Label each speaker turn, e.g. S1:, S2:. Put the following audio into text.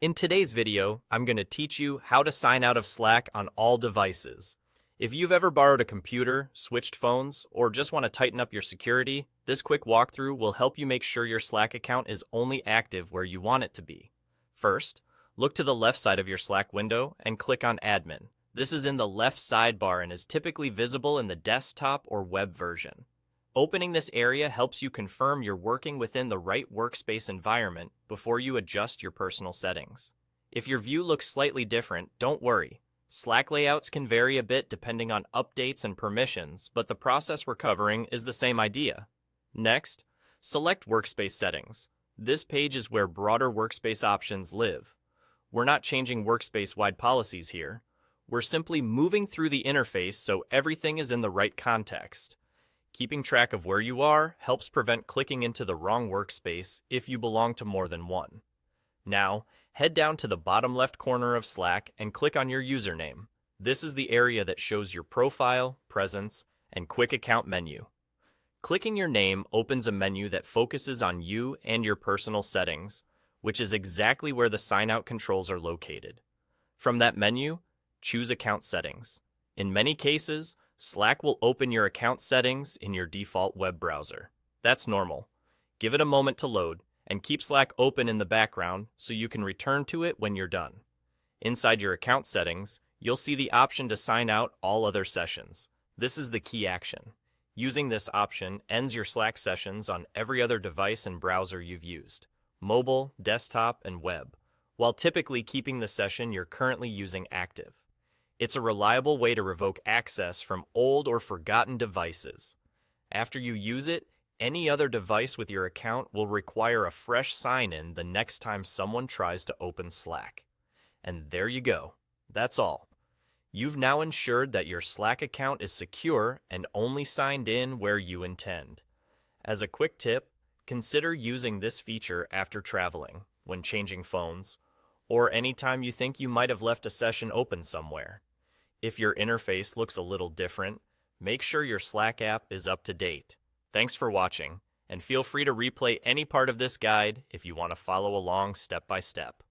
S1: In today's video, I'm going to teach you how to sign out of Slack on all devices. If you've ever borrowed a computer, switched phones, or just want to tighten up your security, this quick walkthrough will help you make sure your Slack account is only active where you want it to be. First, look to the left side of your Slack window and click on Admin. This is in the left sidebar and is typically visible in the desktop or web version. Opening this area helps you confirm you're working within the right workspace environment before you adjust your personal settings. If your view looks slightly different, don't worry. Slack layouts can vary a bit depending on updates and permissions, but the process we're covering is the same idea. Next, select Workspace Settings. This page is where broader workspace options live. We're not changing workspace-wide policies here. We're simply moving through the interface so everything is in the right context. Keeping track of where you are helps prevent clicking into the wrong workspace if you belong to more than one. Now, head down to the bottom left corner of Slack and click on your username. This is the area that shows your profile, presence, and quick account menu. Clicking your name opens a menu that focuses on you and your personal settings, which is exactly where the sign-out controls are located. From that menu, choose Account Settings. In many cases, Slack will open your account settings in your default web browser. That's normal. Give it a moment to load, and keep Slack open in the background so you can return to it when you're done. Inside your account settings, you'll see the option to sign out all other sessions. This is the key action. Using this option ends your Slack sessions on every other device and browser you've used, mobile, desktop, and web, while typically keeping the session you're currently using active. It's a reliable way to revoke access from old or forgotten devices. After you use it, any other device with your account will require a fresh sign-in the next time someone tries to open Slack. And there you go. That's all. You've now ensured that your Slack account is secure and only signed in where you intend. As a quick tip, consider using this feature after traveling, when changing phones, or anytime you think you might have left a session open somewhere. If your interface looks a little different, make sure your Slack app is up to date. Thanks for watching, and feel free to replay any part of this guide if you want to follow along step by step.